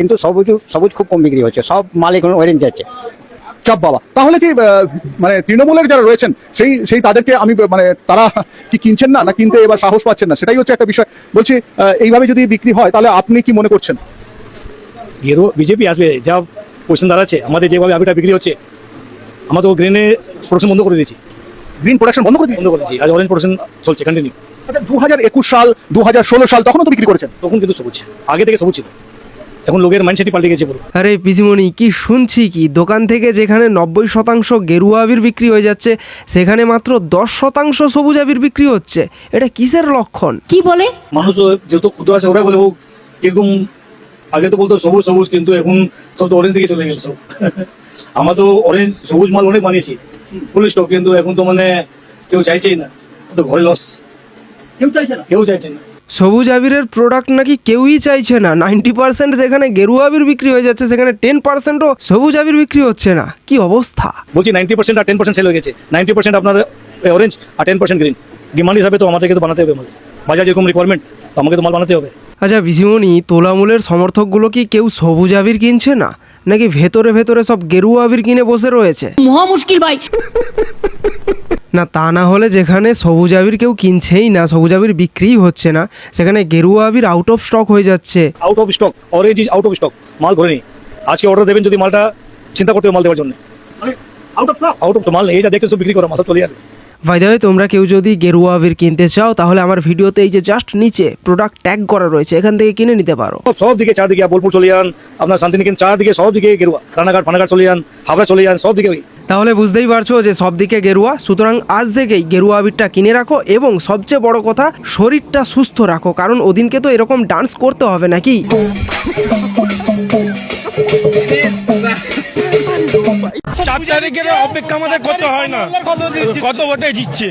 কিন্তু সবুজ সবুজ খুব কম বিক্রি হচ্ছে, সব মাল এখন অরেঞ্জ যাচ্ছে। চাপ বাবা, তাহলে কি মানে তৃণমূলের যারা রয়েছেন সেই তাদেরকে আমি মানে তারা কি কিনছেন না, না কিনতে এবার সাহস পাচ্ছেন না, সেটাই হচ্ছে একটা বিষয়। বলছি এইভাবে যদি বিক্রি হয় তাহলে আপনি কি মনে করছেন? বিজেপি আসবে, যা পজিশন দাঁড়াচ্ছে, আমাদের যেভাবে আবিটা বিক্রি হচ্ছে, আমরা তো গ্রিনে প্রোডাকশন বন্ধ করে দিয়েছি। গ্রিন প্রোডাকশন বন্ধ করেছি, আজ অরেঞ্জ প্রোডাকশন চলছে কন্টিনিউ। আচ্ছা, 2021 সাল 2016 সাল তখনও তো বিক্রি করেছেন। তখন কিন্তু সবুজ, আগে থেকে সবুজ ছিল, এখন লোকের মাইন্ডসেটই পাল্টে গেছে পুরো। আরে পিসিমণি, কি শুনছি কি, দোকান থেকে যেখানে 90% গেরুয়া আবির বিক্রি হয়ে যাচ্ছে সেখানে মাত্র 10% সবুজ আবির বিক্রি হচ্ছে। এটা কিসের লক্ষণ? কি বলে মানুষ যেহেতু ক্ষুদ্র আছে ওরা বলে কিরকম, আগে তো বলতো সবুজ সবুজ, কিন্তু এখন সব তো অরেঞ্জ দিকে চলে গেল সব। আমরা তো অরেঞ্জ সবুজ মাল অনেক বানিয়েছি ফুল স্টক, কিন্তু এখন তো মানে কেউ চাইছেই না, তো ঘরে লস, কেউ চাইছে না। সবুজ আবিরের প্রোডাক্ট নাকি কেউই চাইছে না। 90% যেখানে গেরুয়া আবির বিক্রি হয়ে যাচ্ছে সেখানে 10%ও সবুজ আবির বিক্রি হচ্ছে না। কি অবস্থা! বলছি 90% আর 10% সেল হয়ে গেছে। 90% আপনার অরেঞ্জ আর 10% গ্রিন। ডিমান্ড হিসাবে তো আমাদেরকে তো বানাতে হবে মাল, বাজার যেরকম রিকোয়ারমেন্ট, তো আমাকে তো মাল বানাতে হবে। আচ্ছা পিসিমণি, তোলামূলের সমর্থকগুলো কি কেউ সবুজ আবির কিনছে না, নাকি ভেতরে ভেতরে সব গেরুয়া আবির কিনে বসে রয়েছে? মহা মুশকিল ভাই। না, তা না হলে যেখানে সবুজ আবির কেউ কিনছেই না, সবুজ আবির বিক্রিই হচ্ছে না, সেখানে গেরুয়া আবির আউট অফ স্টক হয়ে যাচ্ছে। Out of stock, orange is out of stock, মাল ধরে নেই। আজকে অর্ডার দেবেন যদি মালটা চিন্তা করতে হবে মাল দেওয়ার জন্য। আউট অফ মাল এই যা দেখতে সব বিক্রি করা মাথা চলে যাবে। বাই দ্য ওয়ে, তোমরা কেউ যদি গেরুয়া আবির কিনতে চাও তাহলে আমার ভিডিওতে এই যে জাস্ট নিচে প্রোডাক্ট ট্যাগ করা রয়েছে, এখান থেকে কিনে নিতে পারো। সব দিকে চারদিকে, বোলপুর চলে যান, আপনার শান্তিনিকেতন চারদিকে, সব দিকে গেরুয়া, রানাঘাট ফানাঘাট চলে যান, হাবড়া চলে যান, সব দিকে ওই। তাহলে বুঝতেই পারছো যে সব দিকে গেরুয়া। সুতরাং আজ থেকেই গেরুয়া আবিরটা কিনে রাখো, এবং সবচেয়ে বড় কথা শরীরটা সুস্থ রাখো, কারণ ওদিনকে তো এরকম ডান্স করতে হবে নাকি। 4 তারিখের অপেক্ষা আমাদের করতে হয় না, কত ভোটে জিতছে।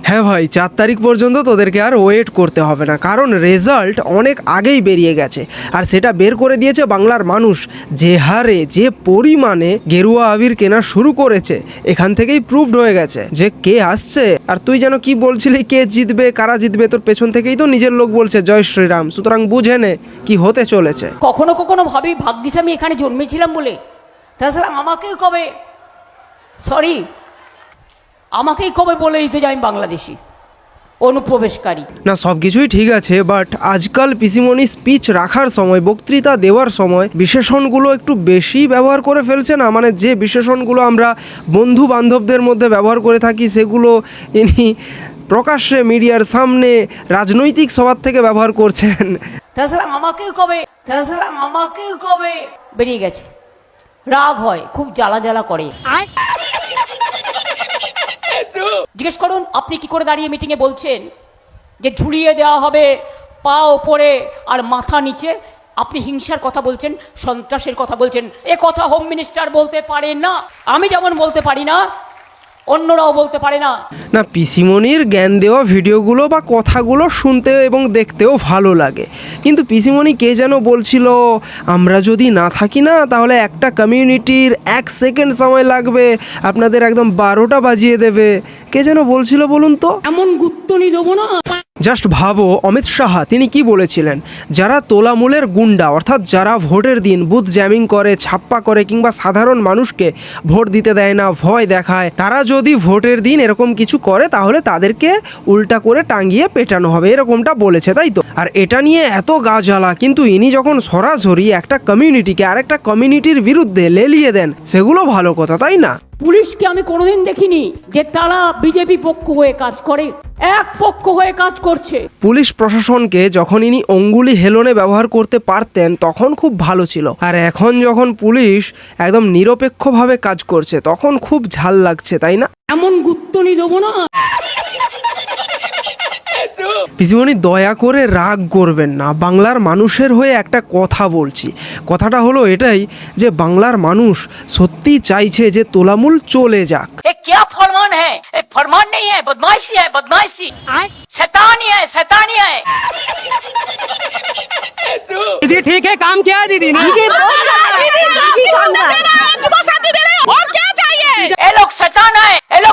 হ্যাঁ ভাই, 4 তারিখ পর্যন্ত তোদেরকে আর ওয়েট করতে হবে না, কারণ রেজাল্ট অনেক আগেই বেরিয়ে গেছে। আর সেটা বের করে দিয়েছে বাংলার মানুষ। যে হারে, যে পরিমাণে গেরুয়া আবির কেনা শুরু করেছে, এখান থেকেই প্রুভড হয়ে গেছে যে কে আসছে। আর তুই যেন কি বলছিলি, কে জিতবে কারা জিতবে, তোর পেছন থেকেই তো নিজের লোক বলছে জয় শ্রীরাম। সুতরাং বুঝে নে কি হতে চলেছে। কখনো কখনো ভাবি ভাগ্যিস আমি এখানে জন্মেছিলাম বলে, তাছাড়া আমাকেই কবে আমাকেই কবে বলে দিতে যে আমি বাংলাদেশি অনুপ্রবেশকারী। না, সব কিছুই ঠিক আছে, বাট আজকাল পিসিমণি স্পিচ রাখার সময়, বক্তৃতা দেওয়ার সময় বিশেষণগুলো একটু বেশি ব্যবহার করে ফেলছে না। মানে যে বিশেষণগুলো আমরা বন্ধু বান্ধবদের মধ্যে ব্যবহার করে থাকি, সেগুলো ইনি প্রকাশ্যে মিডিয়ার সামনে রাজনৈতিক সভার থেকে ব্যবহার করছেন। তাছাড়া আমাকেই কবে বেরিয়ে গেছে। রাগ হয়, খুব জ্বালা জ্বালা করে। জিজ্ঞেস করুন, আপনি কি করে দাঁড়িয়ে মিটিংয়ে বলছেন যে ঝুলিয়ে দেওয়া হবে পা ওপরে আর মাথা নিচে? আপনি হিংসার কথা বলছেন, সন্ত্রাসের কথা বলছেন। এ কথা হোম মিনিস্টার বলতে পারে না, আমি যেমন বলতে পারি না, অন্যরাও বলতে পারে না। না, পিসিমণির জ্ঞান দেওয়া ভিডিওগুলো বা কথাগুলো শুনতে এবং দেখতেও ভালো লাগে, কিন্তু পিসিমণি কে যেন বলছিল, আমরা যদি না থাকি না তাহলে একটা কমিউনিটির 1 সেকেন্ড সময় লাগবে, আপনাদের একদম 12টা বাজিয়ে দেবে। কে যেন বলছিল বলুন তো? এমন গুত্তনি দেবো না। জাস্ট ভাবো, অমিত শাহ তিনি কি বলেছিলেন, যারা তোলামূলের গুন্ডা, অর্থাৎ যারা ভোটের দিন বুথ জ্যামিং করে, ছাপ্পা করে, কিংবা সাধারণ মানুষকে ভোট দিতে দেয় না, ভয় দেখায়, তারা যদি ভোটের দিন এরকম কিছু করে তাহলে তাদেরকে উল্টা করে টাঙ্গিয়ে পেটানো হবে, এরকমটা বলেছে, তাই তো? আর এটা নিয়ে এত গা জ্বালা, কিন্তু ইনি যখন সরাসরি একটা কমিউনিটিকে আরেকটা কমিউনিটির বিরুদ্ধে লেলিয়ে দেন, সেগুলো ভালো কথা, তাই না? পুলিশকে আমি কোনোদিন দেখিনি যে তারা বিজেপি পক্ষ হয়ে কাজ করে, এক পক্ষ হয়ে কাজ করছে। পুলিশ প্রশাসনকে যখন ইনি অঙ্গুলি হেলনে ব্যবহার করতে পারতেন তখন খুব ভালো ছিল, আর এখন যখন পুলিশ একদম নিরপেক্ষভাবে কাজ করছে তখন খুব ঝাল লাগছে, তাই না? এমন গুত্তনি দেবো না। পিসিমণি, দয়া করে রাগ করবেন না, বাংলার মানুষের হয়ে একটা কথা বলছি। কথাটা হলো এটাই যে বাংলার মানুষ সত্যি চাইছে যে তোলামূল চলে যাক। ये क्या फरमान है? ये फरमान नहीं है, बदमाशी है, बदमाशी। शैतानी है, शैतानी है। दीदी ठीक है, काम किया है दीदी ने। ये लोग शैतान है, ये लोग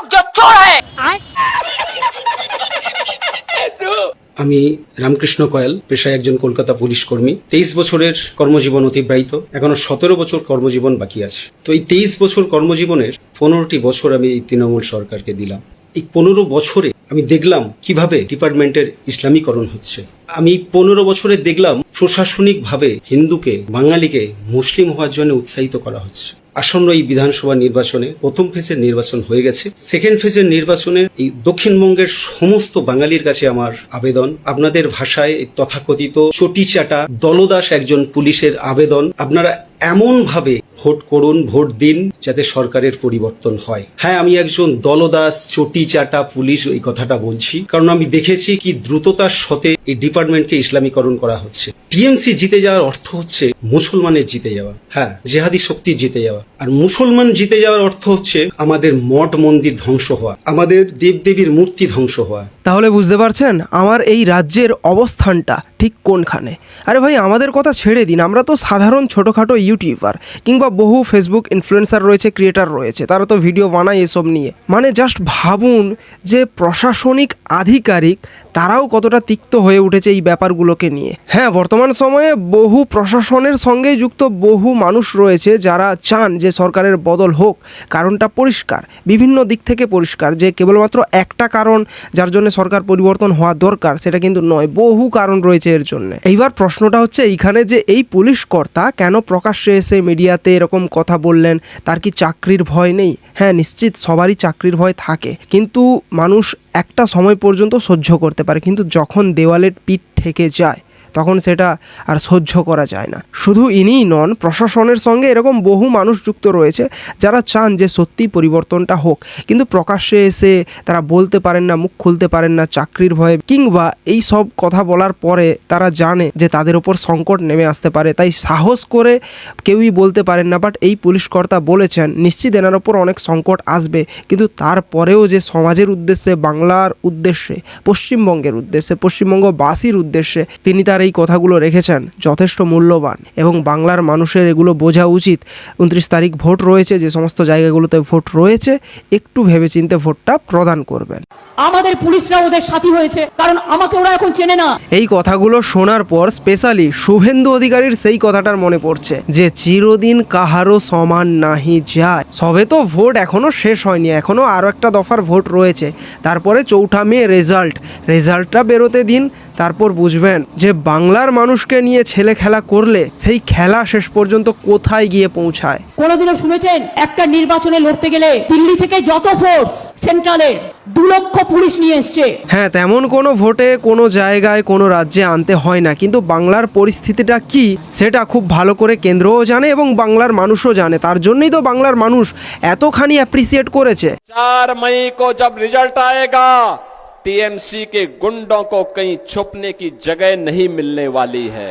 আমি রামকৃষ্ণ কয়াল, পেশায় একজন কলকাতা পুলিশ কর্মী। 23 বছরের কর্মজীবন অতিবাহিত, এখনো 17 বছর কর্মজীবন বাকি আছে। তো এই 23 বছর কর্মজীবনের 15টি বছর আমি এই তৃণমূল সরকারকে দিলাম। এই 15 বছরে আমি দেখলাম কিভাবে ডিপার্টমেন্টের ইসলামীকরণ হচ্ছে। আমি 15 বছরে দেখলাম প্রশাসনিকভাবে হিন্দুকে, বাঙালিকে মুসলিম হওয়ার জন্য উৎসাহিত করা হচ্ছে। আসন্ন এই বিধানসভা নির্বাচনে প্রথম ফেজের নির্বাচন হয়ে গেছে। সেকেন্ড ফেজের নির্বাচনে এই দক্ষিণবঙ্গের সমস্ত বাঙালির কাছে আমার আবেদন, আপনাদের ভাষায় এই তথাকথিত চটিচাটা দলদাস একজন পুলিশের আবেদন, আপনারা এমন ভাবে ভোট করুন, ভোট দিন যাতে সরকারের পরিবর্তন হয়। হ্যাঁ, আমি একজন দলদাস চটিচাটা পুলিশ এই কথাটা বলছি, কারণ আমি দেখেছি কি দ্রুততার সাথে এই ডিপার্টমেন্টকে ইসলামীকরণ করা হচ্ছে। টিএমসি জিতে যাওয়ার অর্থ হচ্ছে মুসলমানের জিতে যাওয়া, হ্যাঁ, জেহাদি শক্তি জিতে যাওয়া। আর মুসলমান জিতে যাওয়ার অর্থ হচ্ছে আমাদের মঠ মন্দির ধ্বংস হওয়া, আমাদের দেবদেবীর মূর্তি ধ্বংস হওয়া। তাহলে বুঝতে পারছেন আমার এই রাজ্যের অবস্থানটা ঠিক কোনখানে। আরে ভাই, আমাদের কথা ছেড়ে দিন, আমরা তো সাধারণ ছোটোখাটো ইউটিউবার কিংবা বহু ফেসবুক ইনফ্লুয়েন্সার রয়েছে, ক্রিয়েটার রয়েছে, তারা তো ভিডিও বানায় এসব নিয়ে। মানে জাস্ট ভাবুন যে প্রশাসনিক আধিকারিক তারাও কতটা তিক্ত হয়ে উঠেছে এই ব্যাপারগুলোকে নিয়ে। হ্যাঁ, বর্তমান সময়ে বহু প্রশাসনের সঙ্গে যুক্ত বহু মানুষ রয়েছে যারা চান যে সরকারের বদল হোক। কারণটা পরিষ্কার, বিভিন্ন দিক থেকে পরিষ্কার, যে কেবলমাত্র একটা কারণ যার জন্য সরকার পরিবর্তন হওয়া দরকার সেটা কিন্তু নয়, বহু কারণ রয়েছে এর জন্য। এইবার প্রশ্নটা হচ্ছে এইখানে যে এই পুলিশ কর্তা কেন প্রকাশ্যে এসে মিডিয়াতে এরকম কথা বললেন? তার কি চাকরির ভয় নেই? হ্যাঁ, নিশ্চিত সবারই চাকরির ভয় থাকে, কিন্তু মানুষ একটা সময় পর্যন্ত সহ্য করতে পারে, কিন্তু যখন দেওয়ালের পিঠ থেকে যায় তখন সেটা আর সহ্য করা যায় না। শুধু ইনিই নন, প্রশাসনের সঙ্গে এরকম বহু মানুষ যুক্ত রয়েছে যারা চান যে সত্যি পরিবর্তনটা হোক, কিন্তু প্রকাশ্যে এসে তারা বলতে পারেন না, মুখ খুলতে পারেন না চাকরির ভয়ে, কিংবা এই সব কথা বলার পরে তারা জানে যে তাদের ওপর সংকট নেমে আসতে পারে, তাই সাহস করে কেউই বলতে পারেন না। বাট এই পুলিশ কর্তা বলেছেন নিশ্চিত এনার ওপর অনেক সংকট আসবে, কিন্তু তারপরেও যে সমাজের উদ্দেশ্যে, বাংলার উদ্দেশ্যে, পশ্চিমবঙ্গের উদ্দেশ্যে, পশ্চিমবঙ্গবাসীর উদ্দেশ্যে তিনি তার এই কথাগুলো রেখেছেন যথেষ্ট মূল্যবান, এবং বাংলার মানুষের এগুলো বোঝা উচিত। 29 তারিখ ভোট রয়েছে, যে সমস্ত জায়গাগুলোতে ভোট রয়েছে একটু ভেবেচিন্তে ভোটটা প্রদান করবেন। আমাদের পুলিশরা ওদের সাথী হয়েছে, কারণ আমাকে ওরা এখন চেনে না। এই কথাগুলো শোনার পর স্পেশালি শুভেন্দু অধিকারীর সেই কথাটার মনে পড়ছে যে চিরদিন কাহারও সমান নাহি যায়। সবে তো ভোট এখনো শেষ হয়নি, এখনো আরও একটা দফার ভোট রয়েছে, তারপরে 4 মে রেজাল্টটা বেরোতে দিন, তারপর বুঝবেন যে বাংলার মানুষকে নিয়ে ছেলে খেলা করলে সেই খেলা শেষ পর্যন্ত কোথায় গিয়ে পৌঁছায়। কোনোদিনও শুনেছেন একটা নির্বাচনে লড়তে গেলে দিল্লি থেকে যত ফোর্স সেন্ট্রালের 2 লক্ষ পুলিশ নিয়ে এসছে? হ্যাঁ, তেমন কোনো ভোটে কোনো জায়গায় কোনো রাজ্যে আনতে হয় না, কিন্তু বাংলার পরিস্থিতিটা কি সেটা খুব ভালো করে কেন্দ্রও জানে এবং বাংলার মানুষও জানে। তার জন্যই তো বাংলার মানুষ এতখানি অ্যাপ্রিসিয়েট করেছে। 4 मई को जब रिजल्ट आएगा, टीएमसी के गुंडों को कहीं छुपने की जगह नहीं मिलने वाली है,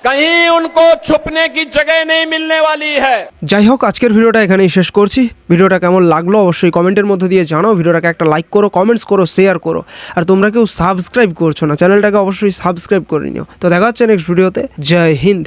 कहीं उनको छुपने की जगह नहीं मिलने वाली है। যাই হোক, আজকের ভিডিওটা এখানেই শেষ করছি। ভিডিওটা কেমন লাগলো অবশ্যই কমেন্টের মধ্যে দিয়ে জানাও। ভিডিওটাকে একটা লাইক করো, কমেন্টস করো, শেয়ার করো, আর তোমরা কেউ সাবস্ক্রাইব করছো না চ্যানেলটাকে অবশ্যই সাবস্ক্রাইব করে নিও। তো দেখা হচ্ছে নেক্সট ভিডিওতে। জয় হিন্দ।